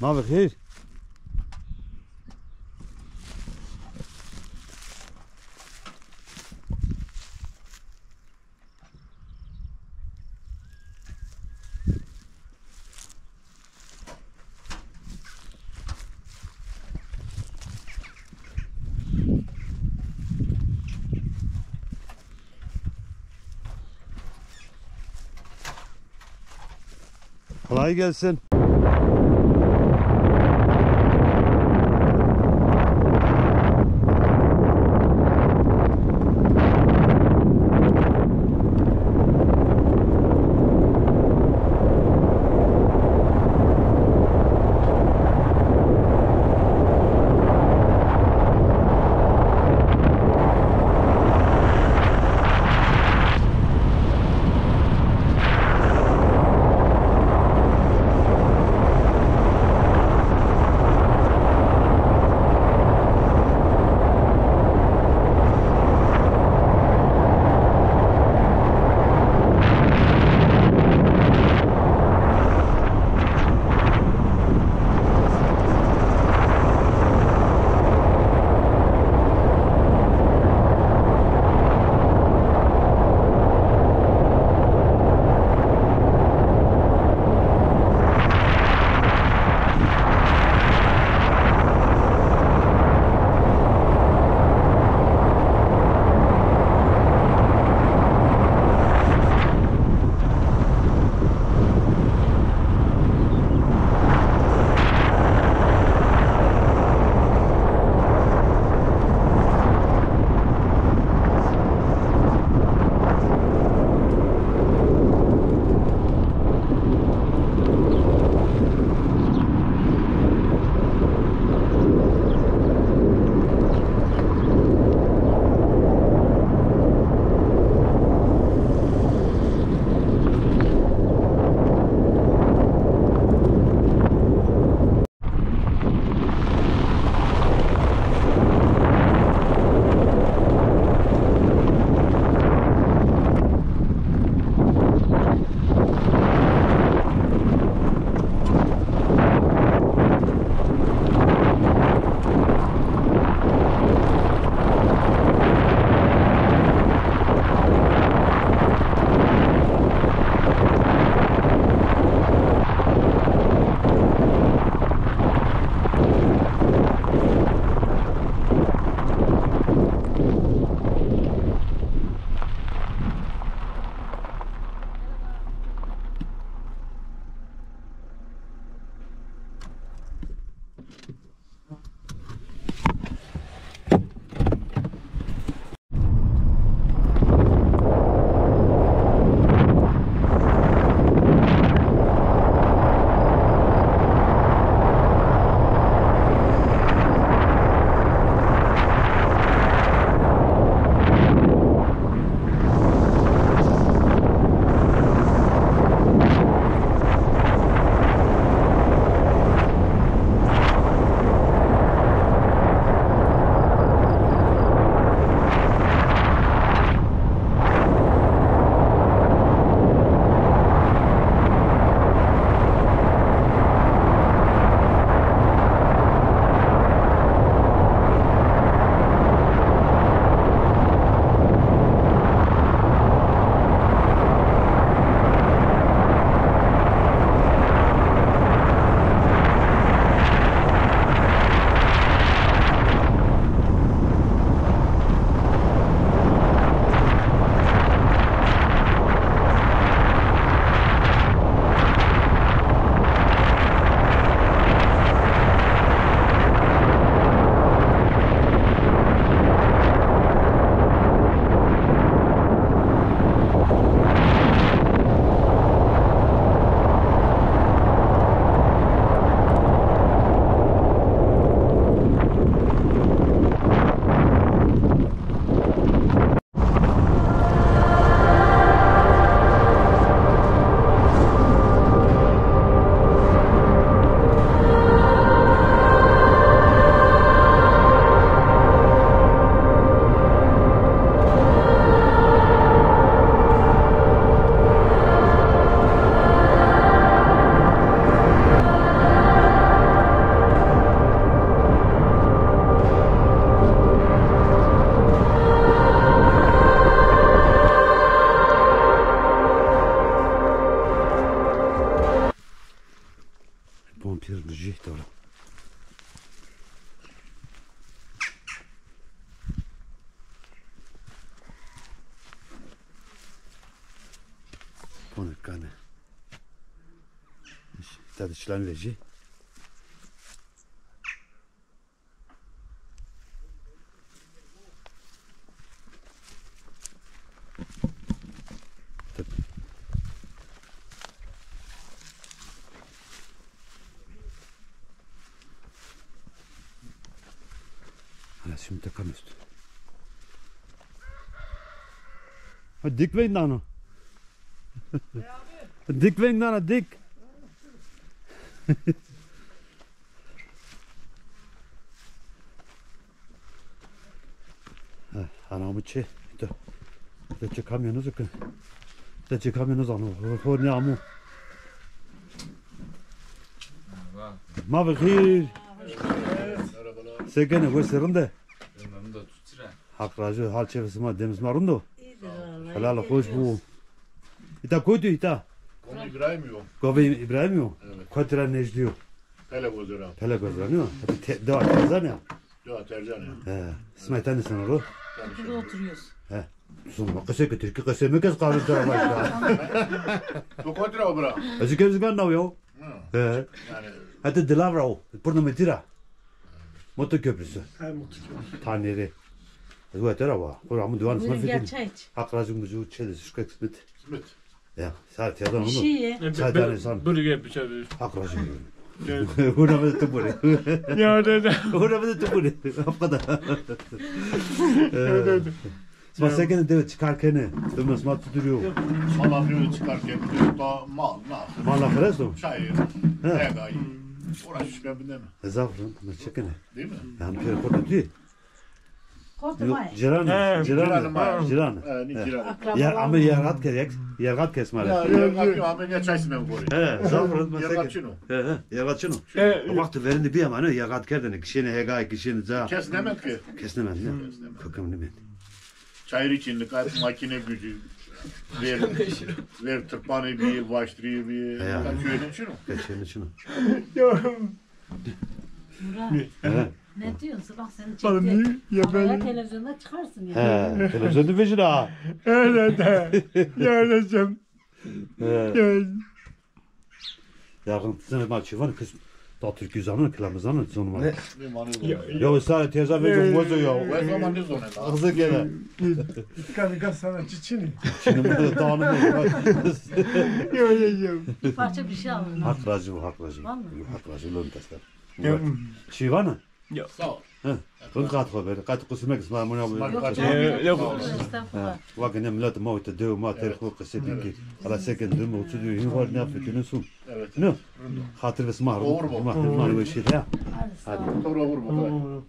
ما بخير. Kolay gelsin. bir rücih doğru. Bunu kanı. Tadı çılan veci. Şimdi takan üstü. Ha dik verin lan o. Dik verin lan dik. Anamı çe. Da çıkamıyorsunuz ki. Da çıkamıyorsunuz onu. O ne amu. Mavkhir. Sekene bu serinde. Hak racı hal çevresime demiz marundo. Helal hoş bu. İta koydu ita. Komi İbrahim yok. Komi İbrahim yok. Evet. Koyturan necdiyor. Pelegöz öyle. Pelegöz var yok. Deva Tercan ya. Deva Tercan ya. He. İsmail tanısın onu. Burada oturuyoruz. He. Sunma kısa ki Türkiye kısa mı kız kalır da var. Bu kontra o bırak. Azıcık kan nav yo. He. Yani Hatta Dilavra o. Purnametira. Moto köprüsü. He mutlu. Taneri. Bu etera var. Kuramı duvarın Buyurun sınıfı gel değil. çay iç. Hak racım bucu çeliz şükret smit. Smith. Ya. Saat yazan Bir onu. şey ye. Çaydan insan. Böyle gel bir şey. Hak racım. Buna mı tuttu bunu? Ya dedi. Buna mı tuttu bunu? Hafkada. Smasekene de çıkarken dümdüz mat tutuyor. Malafıyor çıkarken diyor da mal nasıl? Mala fresto. Çay. Ne gayı. Uğraşmış ben bilmem. Zafran çekene. Değil mi? Yani bir kodu değil. Korkma. Ciran. Ciran. Ne kiran. Ya ama yarat kerek. Yarat kesmeli. Ya amenya çay simem koyuyor. He, zafran maseke. Yaratçını. He, yaratçını. O vakti verindi bir ama ne yarat kerdene kişine hegay kişine za. Kes demek ki. Kesnemez ne? Köküm ne? Çayır içinde kayıp makine gücü. Ver tırpanı bir, başlıyor bir. Ya. Ben köyden şunu. Geçen şunu. Murat. He. Ne diyorsun? Bak seni Bana çekti. ya Havaya ben. televizyonda çıkarsın ya. He, televizyonda vecin ha. Öyle de. Yaracağım. He. Yakın sene maçı var kız. Da Türkiye zamanı kılamızanı sonuma. Bir manı Ya sana teyze vecin bozu ya. o zaman ne zor ne? Ağzı gele. Kanka sana çiçini. Şimdi burada dağınım. Bir parça bir şey alın. Hak racı. Hak racı. Vallahi. Hak racı lön taslar. Ya. Şey var mı? Sağ ol. Ben kat haber. Kat kusmak isma mı Yok ne? canım. Yok. Estağfurullah. Vakit ne millet mavte dev ma tarih o kısıtlı ki. Ala seken düm o tudu hin var ne yaptığını sun. Evet. Ne? Hatır ve smar. Olur mu? Mahmur ve şey ya. Hadi sağ ol. Doğru vur bu.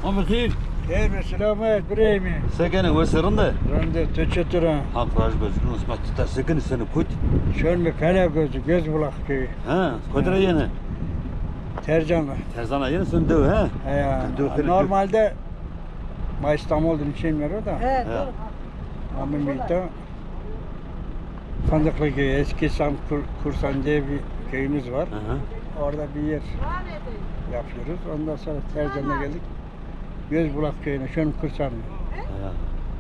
Ama khir. Her selamet bireymi. Sekene ve serinde. Rende teçetira. Hak racı bezgün isma tutar sekene seni kut. Şön bir Pelegöz Gözbulak Köyü. Ha, kodra yene. Tercanlı. Terzana yene sen dev ha. Ya, normalde İstanbul'dan içemiyor da. Evet. Ha. Amimlik'te Fındıklı Köyü, eski Kursan diye bir köyümüz var. Aha. Orada bir yer yapıyoruz. Ondan sonra Tercan'a geldik. Gözbulak Köyü'ne, şunun Kursan'ı. Ha.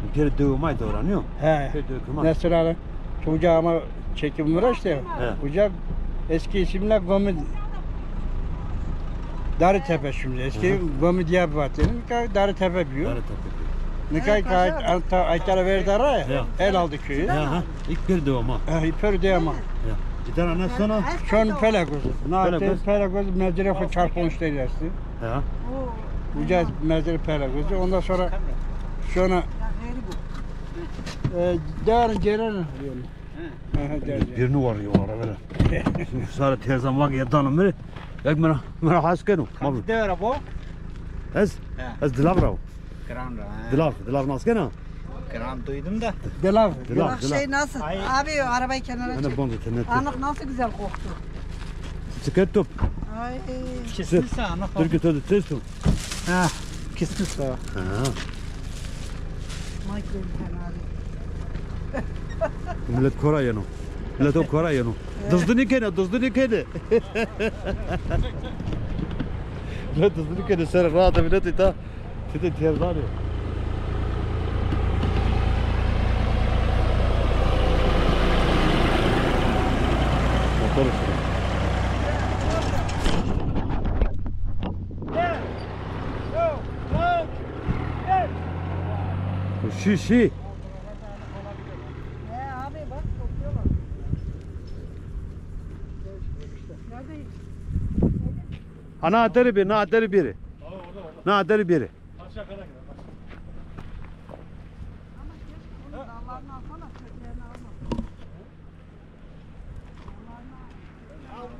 Bir kere dövmay doğranıyor. He. Bir dövküman. Mesela kucağıma çekim var işte. He. Kucak eski isimle Gomid. Darıtepe şimdi. Eski Gomid diye bir vatinin. Darıtepe büyüyor. Yarı tabii. Nikay aytara verdi araya. Ya. El aldı köyü. Ha. İlk bir dövma. İper diyemem. Ya. Giden ana sana. Şön Pelegöz. Nate Pelegöz. Pelegöz mezrefı çarpılmış derlerdi. Ha. Ucaz mezrefı Pelegöz'ü. Ondan sonra şuna değerin ceren diyorum. Birini var ya ara böyle. Şimdi sonra terzan vak yadanım biri. Yak mera haskenu. Mablu. Değer bu. Ez dilavra. Kram Dilav naskena. Kram duydum da. Delav. Dilav. Bak şey nasıl? Abi arabayı kenara Hani çek. bondu tenette. Anlık nasıl güzel koktu. Sıkıntı. Ay. Kesin sana. Türkiye tadı testum. Ha, kesin sana. Ha. Michael kanali. Millet Koray yanı. Millet o Koray yanı. Dızdını kene, dızdını kene. Millet dızdını kene, sen rahat millet ita. Tete terzani. Motor işte. Şişi. Abi bak topluyorlar. Anahtarı bir, anahtarı biri. Anahtarı biri. Dallarını alsana, köklerini alma.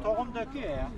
Tohum döküyor ya.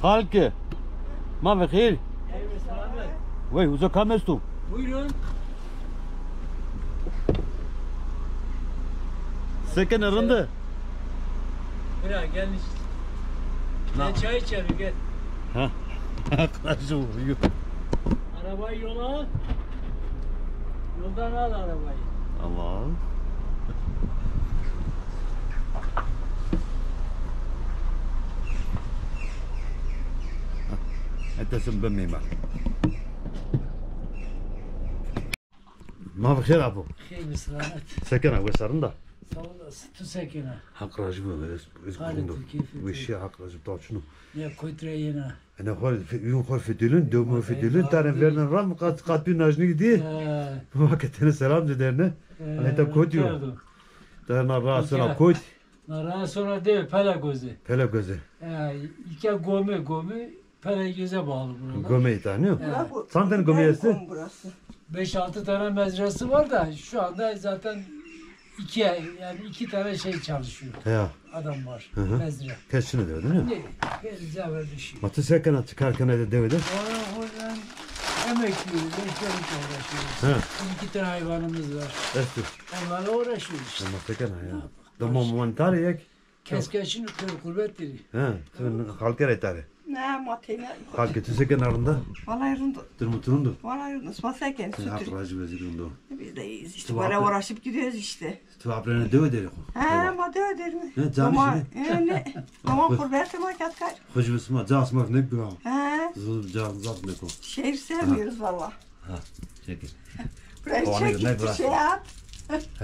Halke. Ma ve khir. Vay uzak kalmıyorsun. Buyurun. Seken arındı. Bırak gelmiş. Gel çay içelim gel. Ha. Karşı vuruyor. Arabayı yola al. Yoldan al arabayı. Aman. Etesin ben mimar. Ma ve khir abu. Hayırlı selamet. Seken abi sarında. Sağ olasın. Tu sekine. Hak racı bu. Ez Hadi, kundu. keyfi. Bu işi hak racı taçını. Ne koytre yine. Ana hol yun hol fedilin, dövme fedilin. Tarım verden ram kat bir najni gidiyor. Vakitine selam dediğine. Hani de koyuyor. Dağına rasına koy. Nara sonra değil Pelegöz'ü. Pelegöz'e. İlke Gomi Pelegöz'e bağlı burada. Gömeyi tanıyor. Evet. Sen tane gömeyesi. 5-6 tane mezrası var da şu anda zaten iki tane şey çalışıyor. Ya. Adam var. Hı hı. Mezre. Kesini diyor değil mi? Ne? Geleceğe düşüyor. Matı seken çıkarken de devede. Oradan emekliyoruz, emekliyoruz uğraşıyoruz. Ha. 2 tane hayvanımız var. Estu. Onlarla uğraşıyoruz işte. Ama seken ya. Tamam mantar yek. Keskeşin kör kurbetleri. Ha. Sen halker etare. Ne matene? Halke tu seken arında. Vallahi rındı. Durmutundu. Vallahi rındı. Smasayken Sen hak sütür. racı bezirundu. Biz de iyiyiz işte. Tamam. Bara uğraşıp gidiyoruz işte. Tu aprene devede. Ha ma öder mi? Ne canı Ama şimdi? ne? Ama kurbette ma katkar. Hoca besma casmak ne güva. Ha Zul can zat ne ko. şehir sevmiyoruz valla. Ha. Çekil. Buraya O ne çekip bırak. bir şey at.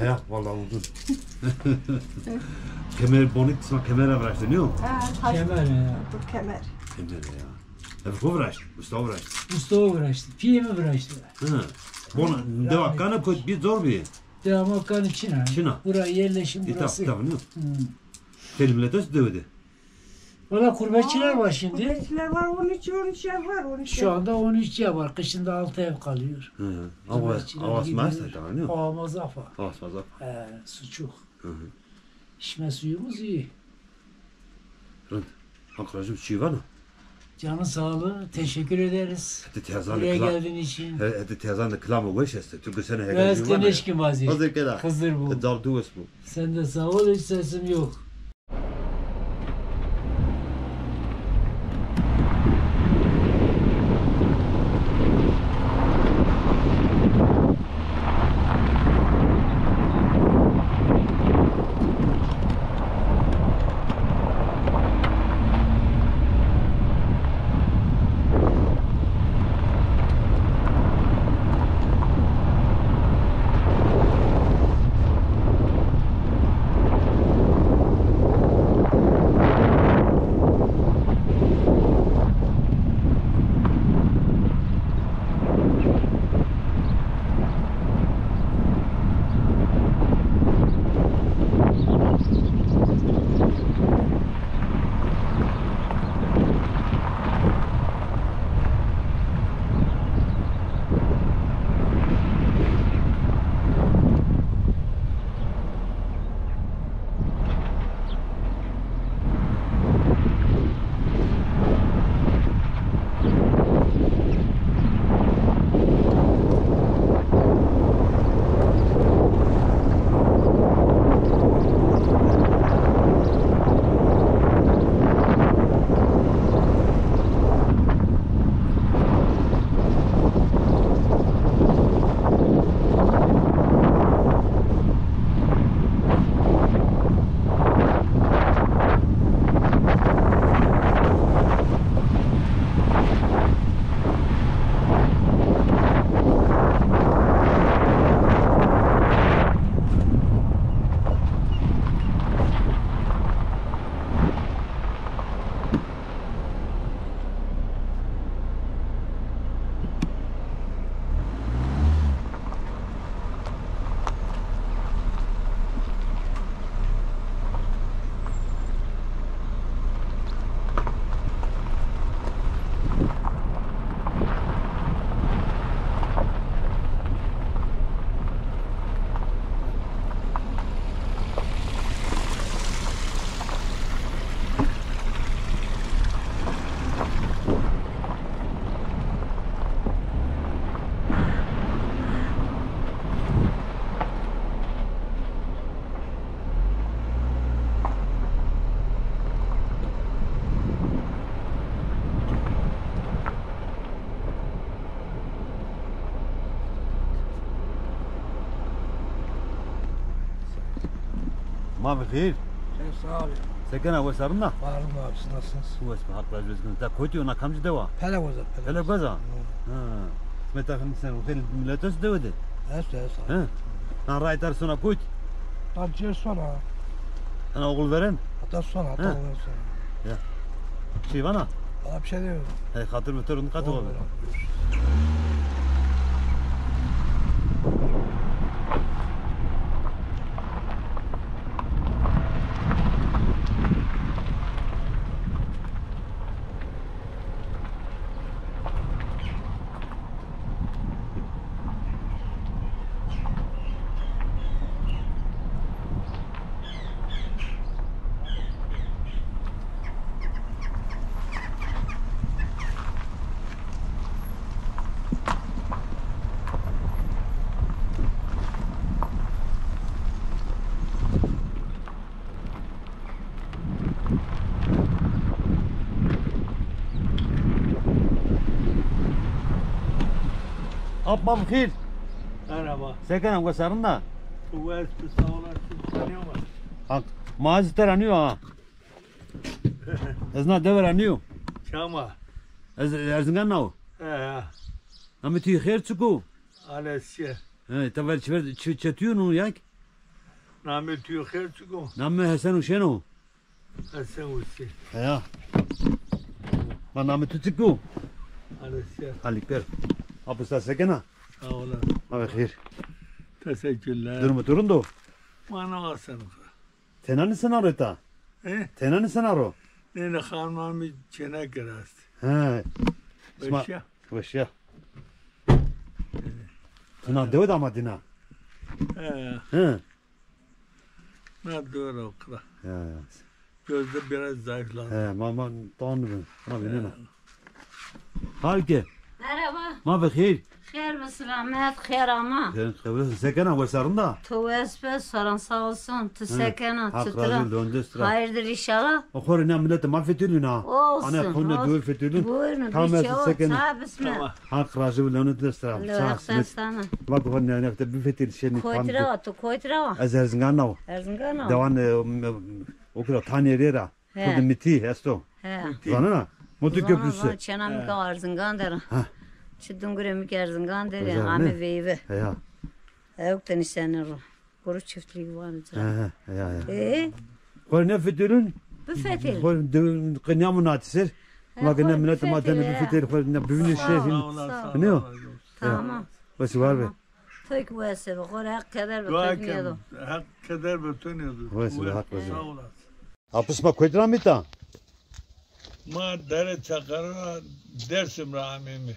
Ya vallahi uzun. Kemer bonik sana kemere bıraktı ne o? Ha taş. Kemer ya. Dur kemer. Kemer ya. Evet ko bıraktı. Usta bıraktı. Mustafa uğraştı. Piye mi uğraştı? Ha. Bona deva kana koy bir zor bir. Devamakan Çin'a. Çin'a. Buraya yerleşim burası. İtap ne? Kelimle de devede. Valla kurbetçiler var şimdi. Kurbetçiler var 13 ev var 13 Şu anda 13 ev var. Kışında 6 ev kalıyor. Hı. Avas masta ne? Havamız afa. Avas mazak. Su çok. Hı hı. İçme suyumuz iyi. Rınt. Hakracım şey var mı? Canın sağlığı. Teşekkür ederiz. Hadi tezan Buraya da klam. geldiğin için. Hadi tezan da klam o işte. Çünkü sen hege. Biraz teneşkin vaziyet. Hazır kadar. Kızdır bu. Dal duas bu. Sen de sağ ol, hiç sesim yok. Ma bixir. Sen sağ ol. Sekena ve sarında. Varım abi siz nasılsınız? Bu esmi haklar gözgün. Ta koytu ona kamcı deva. Pelegöz. Pelegöz ha. Smetafın sen o tel milletöz devedi. Evet. Ha. Lan raytar sonra koyt. Tacir sonra. Sana oğul veren. Hatta sonra. He. Şey bana. Bana bir şey diyor. Hey hatır motorunu katı olur. Abba bixir. Merhaba. Sekena ve sarında. Bu espi sağ olasın. Tanıyor musun? Hak. Maazi teranıyor ha. Ezna deveranıyor. Çama. Erzincan nav. Nami tüy xer çıku. Alesye. Hey taver çetiyor nu yak. Nami tüy xerçuko. Nami Hasan Uşeno. Esen usi. Ya. Ma nami tutsiku. Alesye. Halikler. Apusta sekena. Sağ olasın. Ma bixir. Teşekkürler. Durun do. Bana alsın. Tenani senaro ta. Tenani senaro. Nene hanımı çene kerast. He. Beşya. Başya. Tuna dev da madina. He. Ne doğru okula. Ya. Gözde biraz zayıfladı. He mama tanrım. Ma binena. Halke. Merhaba. Ma bixir. Xeyr ve selamet, xeyr ama. Sekena ve sarında. Tu esbe saran sağ olsun. Tu sekena, Hak çıtıra. razı döndüstra. Hayırdır inşallah. Oxor ne millete mahfetülün ha. Olsun. Ana konu dövül fetülün. Buyurun. Tamam, bir sekena. Sağ bismillah. Hak razı döndüstra. Allah sana. Bak o ne ne bir fetil şeni Koytra, tu koytra. Erzincan nav. Erzincan. Devan okula taniyera. Kudu miti esto. He. Zanana. Motu köprüsü. Çenam ka Erzincan der. Ha. Çıdın güremi Erzincan der. Güzel, Ame ne? veyve. Ya. Evkten istenir. Kuru çiftliği var. Ya. Kor ne fetülün? Bu fetil. Kor kınya munatisir. Bak ne millete matene bir fetil kor ne büyünü Sağ şefin. olasın. Ne o? Tamam. Bası var be. Tök bu esebe. Kor hak kadar ve Dua tök niyedo. hak kadar bütünüyordu. Vay, hak var. Sağ olasın. Apısma koyduran mı ta? Ma dere çakarına dersim rahmimi.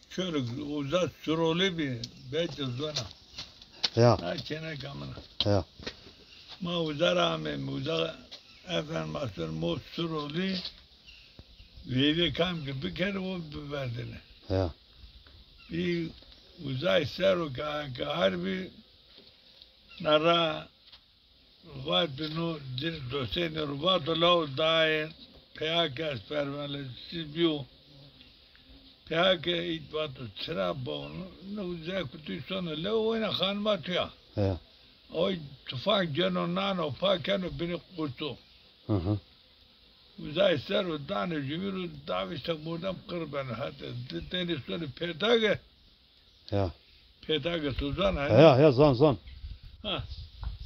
Şöyle uzat süroli bir bece zona. Ya. Ha çene kamına. Ya. Ma uzat rahmimi uzat efendim asır mu süroli. Veyve kam ki bir kere o verdini. Ya. Bir uzay seru ka harbi nara vat binu dir doseni rubat law dae peakas pervale sibiu peake itvat trabon no uzay kutu sonu law ina khanmatya Ya. oy tufak jeno nano pakano bini kutu Hı hı. uzay seru dane jimiru davişte buradan kırben hatta deni sonu petage Ya. petage tuzan ha Ya zan. ha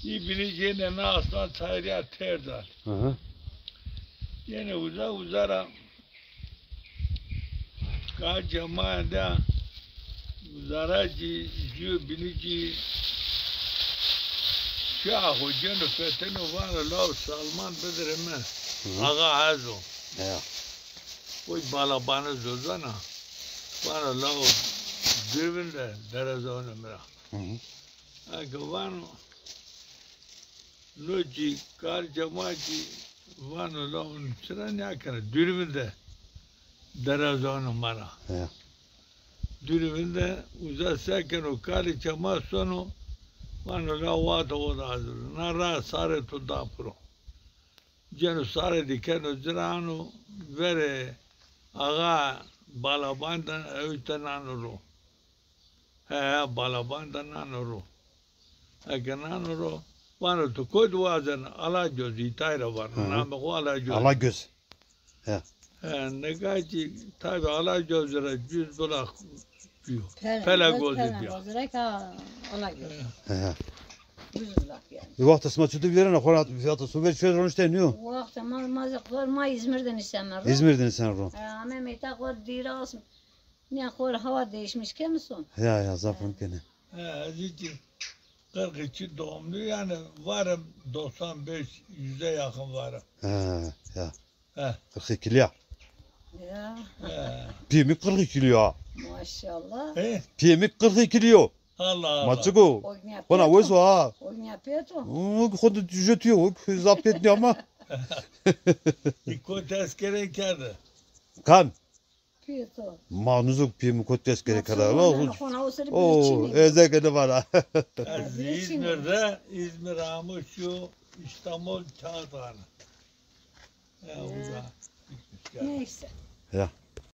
iyi bileceğine ne aslan çayriya terzal Hı hı. yine uzara kaç zamanda uzaracı diyor bilici şahu cenno feteno var lav Salman bedirme ağa hazo Ya. oy balabanı zozana bana lav dürbünde derazonu mera Hı hı. Agavano Loji kar camaati vano laun sıranya kana dürbünde derazonu mara Ya. dürbünde uzatsaken o kari çama sonu vano la vada oda hazır nara sare to dapro jeno sare dikeno zrano vere aga balabandan evtananoro balabandan nanoro Agananoro Bana da koydu bazen Alagöz, İtayra var. Namı o Alagöz. Alagöz. Ne gayet tabi Alagözlere cüz bulak diyor. Pelegöz diyor. Bir vakti smaçıdı verene korat fiyatı su ver şöyle onu işte ne o? O vakti mazıklar ma İzmir'den istemer. İzmir'den sen ro. Mehmet akor diras. Ne kor hava değişmiş ki misin? Ya zafın kene. Zici 42 doğumlu yani varım 95 100'e yakın varım. Ya. He. 42 ya. Ya Piyemi 42 ya. maşallah. He? Piyemi 42 ya. Allah Allah. Maçıko. Bana o ha. Ognapeto. O kodu jetiyor. O zapt etmiyor ama. İko tezkere kerdi. Kan. Pieto. Manuzuk piyemi kotes gerek kadar. O Oo, ezekede var. İzmir'de, İzmir ama şu İstanbul Kağıthane. Ya bu da. Neyse. Ya.